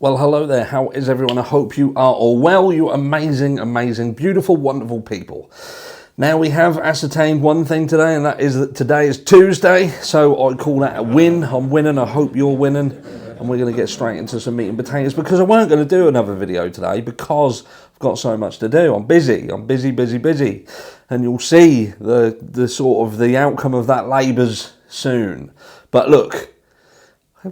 Well, hello there. How is everyone? I hope you are all well. You amazing, amazing, beautiful, wonderful people. Now, we have ascertained one thing today, and that is that today is Tuesday, so I call that a win. I'm winning. I hope you're winning. And we're going to get straight into some meat and potatoes because I weren't going to do another video today because I've got so much to do. I'm busy. Busy. And you'll see the sort of the outcome of that labours soon. But look,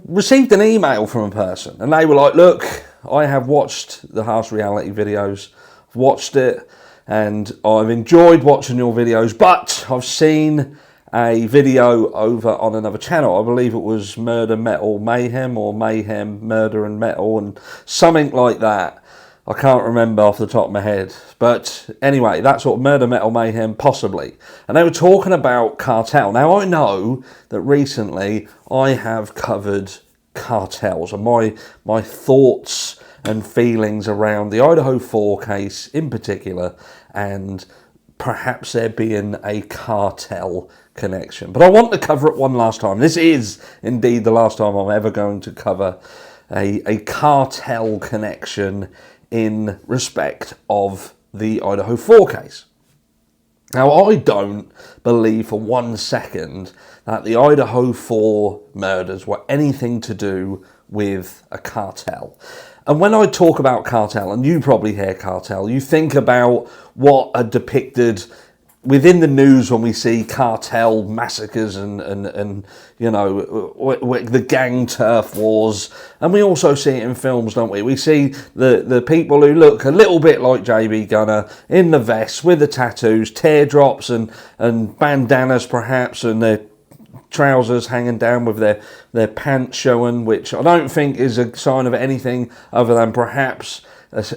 received an email from a person and they were like, look, I have watched the Harsh Reality videos, I've watched it and I've enjoyed watching your videos, but I've seen a video over on another channel. I believe it was Murder, Metal, Mayhem, or Mayhem, Murder and Metal, and something like that. I can't remember off the top of my head. But anyway, that sort of Murder, Metal, Mayhem, possibly. And they were talking about Cartel. Now, I know that recently I have covered cartels and my thoughts and feelings around the Idaho 4 case in particular, and perhaps there being a cartel connection. But I want to cover it one last time. This is indeed the last time I'm ever going to cover a cartel connection in respect of the Idaho 4 case. Now, I don't believe for 1 second that the Idaho 4 murders were anything to do with a cartel. And when I talk about cartel, and you probably hear cartel, you think about what are depicted within the news when we see cartel massacres and you know, the gang turf wars, and we also see it in films, don't we? We see the people who look a little bit like JB Gunner in the vests with the tattoos, teardrops and bandanas perhaps, and their trousers hanging down with their pants showing, which I don't think is a sign of anything other than perhaps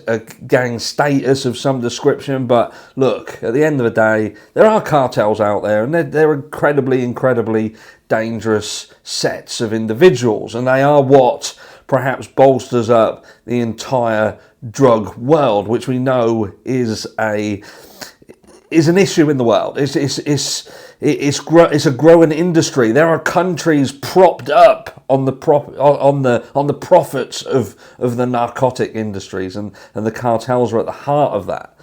a gang status of some description. But look, at the end of the day, there are cartels out there, and they're incredibly dangerous sets of individuals, and they are what perhaps bolsters up the entire drug world, which we know is an issue in the world. It's a growing industry. There are countries propped up on the profits of the narcotic industries, and the cartels are at the heart of that.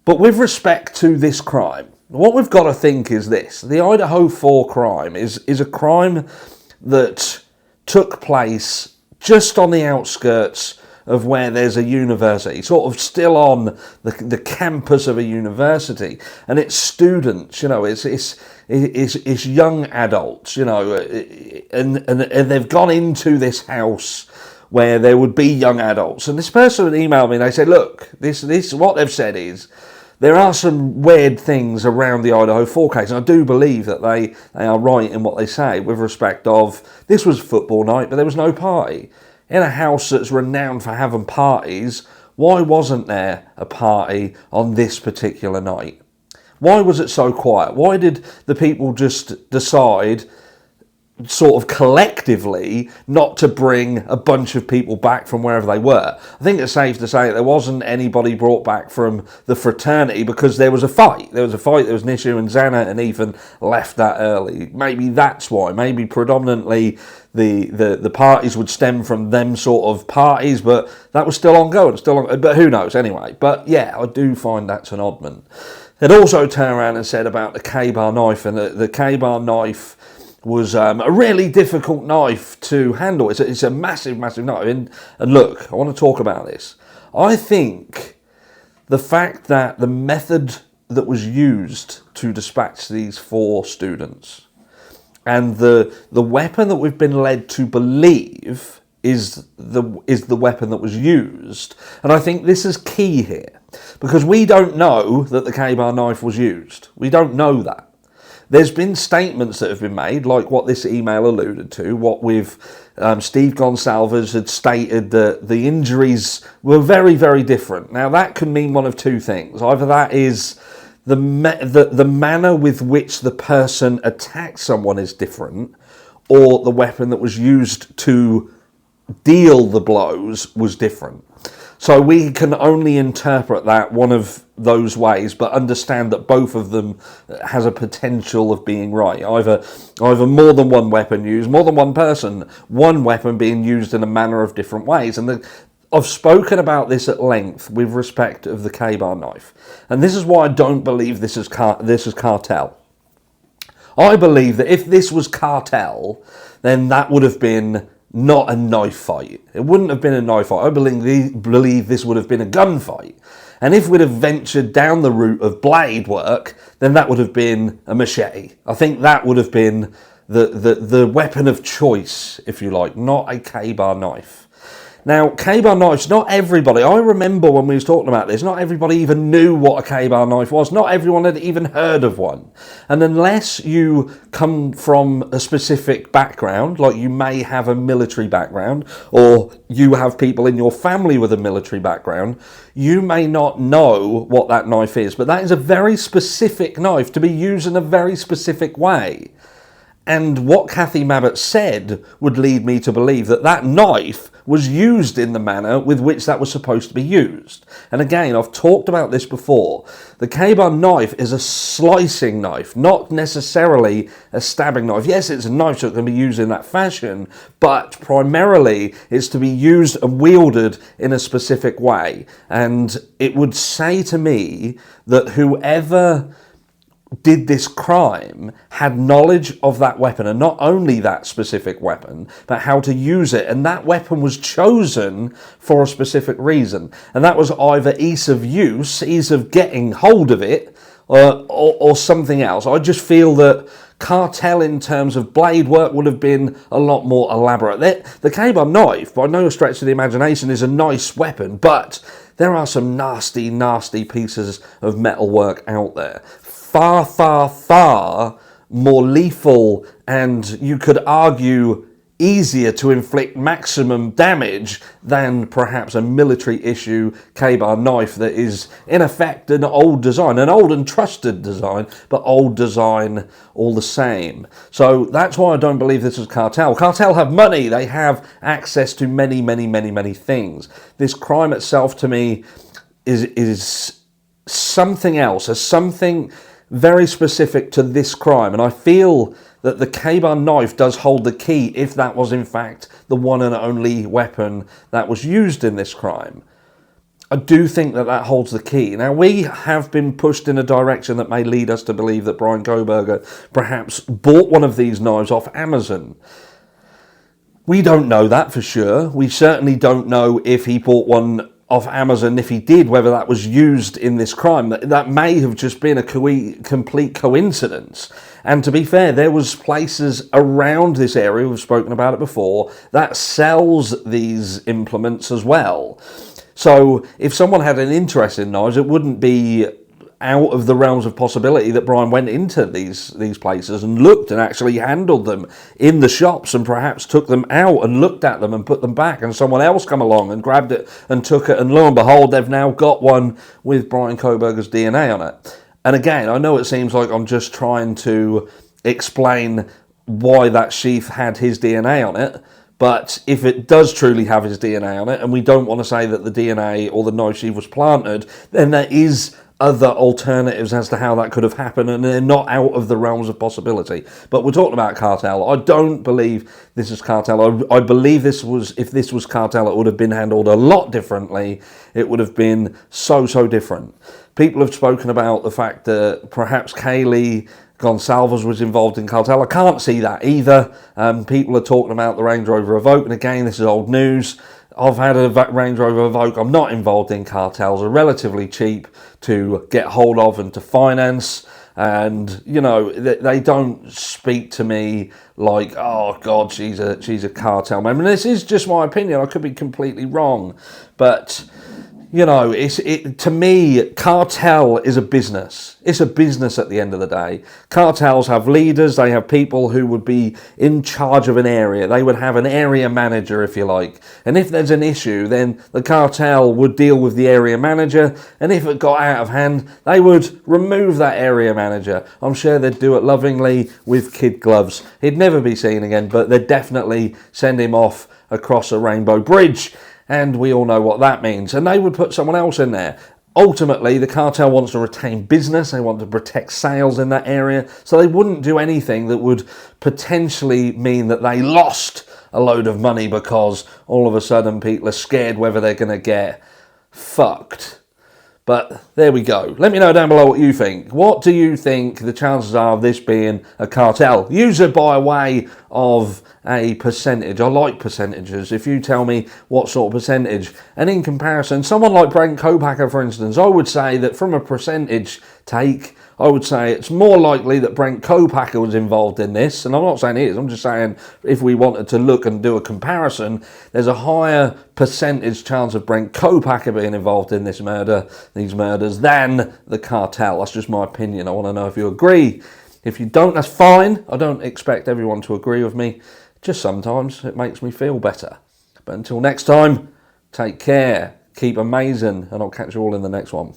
But with respect to this crime, what we've got to think is this: the Idaho 4 crime is a crime that took place just on the outskirts of where there's a university, sort of still on the campus of a university, and it's students, you know, it's young adults, you know, and they've gone into this house where there would be young adults. And this person emailed me and they said, look, this what they've said is there are some weird things around the Idaho 4 case, and I do believe that they are right in what they say with respect of this was football night, but there was no party. In a house that's renowned for having parties, why wasn't there a party on this particular night? Why was it so quiet? Why did the people just decide, sort of collectively, not to bring a bunch of people back from wherever they were? I think it's safe to say that there wasn't anybody brought back from the fraternity because there was a fight. There was an issue, and Xana and Ethan left that early. Maybe that's why. Maybe predominantly the parties would stem from them sort of parties, but that was still ongoing, but who knows anyway. But yeah, I do find that's an oddment. They'd also turned around and said about the K-bar knife, and the K-bar knife was a really difficult knife to handle. It's a massive knife. And look, I want to talk about this. I think the fact that the method that was used to dispatch these 4 students and the weapon that we've been led to believe is the weapon that was used, and I think this is key here, because we don't know that the K-bar knife was used. We don't know that. There's been statements that have been made, like what this email alluded to, what with Steve Gonsalves had stated that the injuries were very different. Now, that could mean one of two things. Either that is the manner with which the person attacked someone is different, or the weapon that was used to deal the blows was different. So we can only interpret that one of those ways, but understand that both of them has a potential of being right. Either more than one weapon used, more than one person, one weapon being used in a manner of different ways. And I've spoken about this at length with respect of the K-bar knife. And this is why I don't believe this is Cartel. I believe that if this was Cartel, then that would have been not a knife fight. It wouldn't have been a knife fight. I believe this would have been a gunfight. And if we'd have ventured down the route of blade work, then that would have been a machete. I think that would have been the weapon of choice, if you like, not a K-bar knife. Now, K-bar knives, not everybody, I remember when we was talking about this, not everybody even knew what a K-bar knife was. Not everyone had even heard of one. And unless you come from a specific background, like you may have a military background, or you have people in your family with a military background, you may not know what that knife is. But that is a very specific knife to be used in a very specific way. And what Kathy Mabbutt said would lead me to believe that that knife was used in the manner with which that was supposed to be used. And again, I've talked about this before. The K-bar knife is a slicing knife, not necessarily a stabbing knife. Yes, it's a knife so it can be used in that fashion, but primarily it's to be used and wielded in a specific way. And it would say to me that whoever did this crime had knowledge of that weapon, and not only that specific weapon, but how to use it. And that weapon was chosen for a specific reason. And that was either ease of use, ease of getting hold of it, or something else. I just feel that Cartel in terms of blade work would have been a lot more elaborate. The K-bar knife, by no stretch of the imagination, is a nice weapon, but there are some nasty, nasty pieces of metal work out there. Far, far, far more lethal, and you could argue easier to inflict maximum damage than perhaps a military issue K-bar knife that is in effect an old design, an old and trusted design, but old design all the same. So that's why I don't believe this is Cartel. Cartel have money, they have access to many, many, many, many things. This crime itself to me is something else, as something very specific to this crime, and I feel that the K-bar knife does hold the key if that was in fact the one and only weapon that was used in this crime. I do think that that holds the key. Now, we have been pushed in a direction that may lead us to believe that Bryan Kohberger perhaps bought one of these knives off Amazon. We don't know that for sure. We certainly don't know if he bought one off Amazon. If he did, whether that was used in this crime. That may have just been a complete coincidence. And to be fair, there was places around this area, we've spoken about it before, that sells these implements as well. So if someone had an interest in knives, it wouldn't be out of the realms of possibility that Bryan went into these places and looked and actually handled them in the shops and perhaps took them out and looked at them and put them back, and someone else come along and grabbed it and took it, and lo and behold, they've now got one with Bryan Kohberger's DNA on it. And again, I know it seems like I'm just trying to explain why that sheath had his DNA on it, but if it does truly have his DNA on it, and we don't want to say that the DNA or the knife sheath was planted, then there is other alternatives as to how that could have happened, and they're not out of the realms of possibility. But we're talking about Cartel. I don't believe this is Cartel. I believe if this was Cartel, it would have been handled a lot differently. It would have been so different. People have spoken about the fact that perhaps Kaylee Gonsalves was involved in Cartel. I can't see that either. People are talking about the Range Rover Evoque, and again, this is old news. I've had a Range Rover Evoque. I'm not involved in Cartels. They're relatively cheap to get hold of and to finance. And, you know, they don't speak to me like, oh, God, she's a cartel member. And this is just my opinion. I could be completely wrong. But, you know, to me, Cartel is a business. It's a business at the end of the day. Cartels have leaders. They have people who would be in charge of an area. They would have an area manager, if you like. And if there's an issue, then the cartel would deal with the area manager. And if it got out of hand, they would remove that area manager. I'm sure they'd do it lovingly with kid gloves. He'd never be seen again, but they'd definitely send him off across a rainbow bridge. And we all know what that means. And they would put someone else in there. Ultimately, the cartel wants to retain business. They want to protect sales in that area. So they wouldn't do anything that would potentially mean that they lost a load of money because all of a sudden people are scared whether they're going to get fucked. But there we go. Let me know down below what you think. What do you think the chances are of this being a cartel? Use it by way of a percentage. I like percentages. If you tell me what sort of percentage. And in comparison, someone like Brent Kopacker, for instance, I would say that from a percentage take, I would say it's more likely that Brent Kopacker was involved in this. And I'm not saying he is. I'm just saying if we wanted to look and do a comparison, there's a higher percentage chance of Brent Kopacker being involved in these murders, than the cartel. That's just my opinion. I want to know if you agree. If you don't, that's fine. I don't expect everyone to agree with me. Just sometimes it makes me feel better. But until next time, take care, keep amazing, and I'll catch you all in the next one.